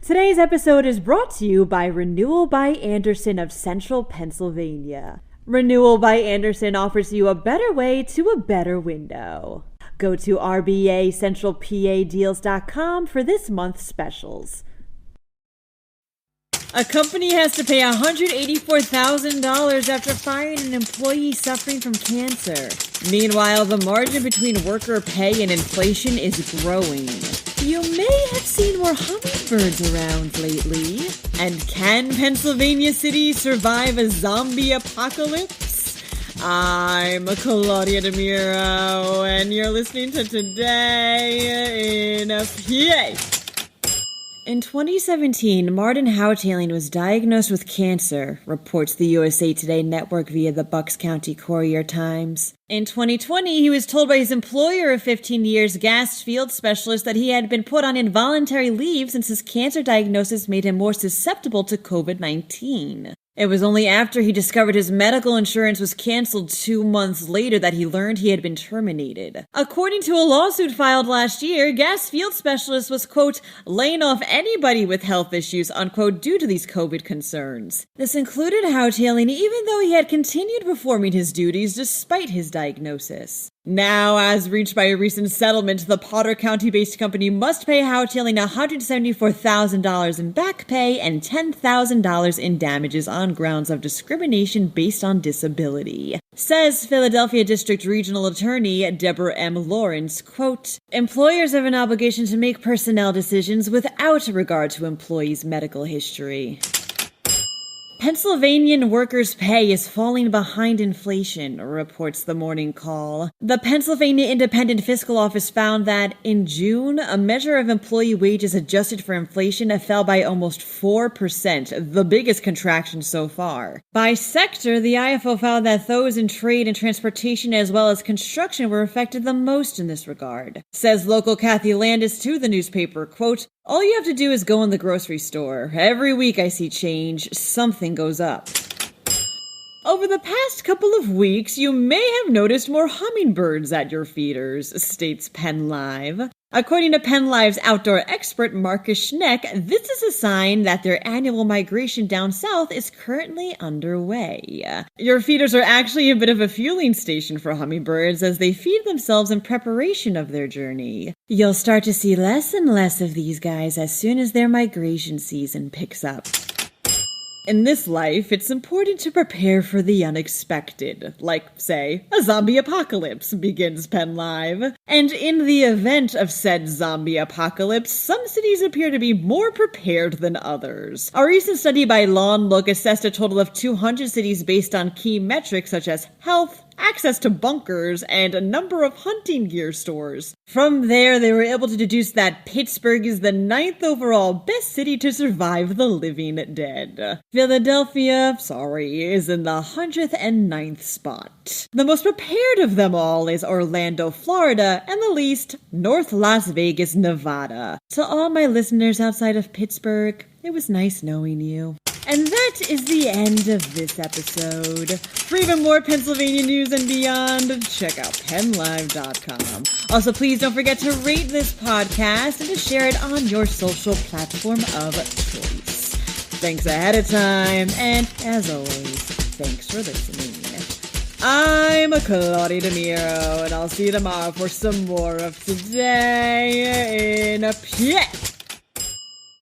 Today's episode is brought to you by Renewal by Andersen of Central Pennsylvania. Renewal by Andersen offers you a better way to a better window. Go to RBACentralPADeals.com for this month's specials. A company has to pay $184,000 after firing an employee suffering from cancer. Meanwhile, the margin between worker pay and inflation is growing. You may have seen more hummingbirds around lately. And can Pennsylvania City survive a zombie apocalypse? I'm Claudia Dimuro, and you're listening to Today in PA. In 2017, Martin Houtailing was diagnosed with cancer, reports the USA Today network via the Bucks County Courier-Times. In 2020, he was told by his employer of 15 years, gas field specialist, that he had been put on involuntary leave since his cancer diagnosis made him more susceptible to COVID-19. It was only after he discovered his medical insurance was canceled 2 months later that he learned he had been terminated. According to a lawsuit filed last year, gas field specialist was, quote, laying off anybody with health issues, unquote, due to these COVID concerns. This included Houtailing even though he had continued performing his duties despite his diagnosis. Now, as reached by a recent settlement, the Potter County-based company must pay Houtailing $174,000 in back pay and $10,000 in damages on grounds of discrimination based on disability. Says Philadelphia District Regional Attorney Deborah M. Lawrence, quote, employers have an obligation to make personnel decisions without regard to employees' medical history. Pennsylvanian workers' pay is falling behind inflation, reports the Morning Call. The Pennsylvania Independent Fiscal Office found that in June, a measure of employee wages adjusted for inflation fell by almost 4%, the biggest contraction so far. By sector, the IFO found that those in trade and transportation as well as construction were affected the most in this regard. Says local Kathy Landis to the newspaper, quote, all you have to do is go in the grocery store. Every week I see change. Something goes up. Over the past couple of weeks, you may have noticed more hummingbirds at your feeders, states PennLive. According to PennLive's outdoor expert Marcus Schneck, this is a sign that their annual migration down south is currently underway. Your feeders are actually a bit of a fueling station for hummingbirds as they feed themselves in preparation of their journey. You'll start to see less and less of these guys as soon as their migration season picks up. In this life, it's important to prepare for the unexpected, like, say, a zombie apocalypse, begins PennLive. And in the event of said zombie apocalypse, some cities appear to be more prepared than others. A recent study by Lawn Look assessed a total of 200 cities based on key metrics such as health, access to bunkers, and a number of hunting gear stores. From there, they were able to deduce that Pittsburgh is the 9th overall best city to survive the living dead. Philadelphia, is in the 109th spot. The most prepared of them all is Orlando, Florida, and the least, North Las Vegas, Nevada. To all my listeners outside of Pittsburgh, it was nice knowing you. And that is the end of this episode. For even more Pennsylvania news and beyond, check out PennLive.com. Also, please don't forget to rate this podcast and to share it on your social platform of choice. Thanks ahead of time, and as always, thanks for listening. I'm Claudia Dimuro, and I'll see you tomorrow for some more of Today in PA.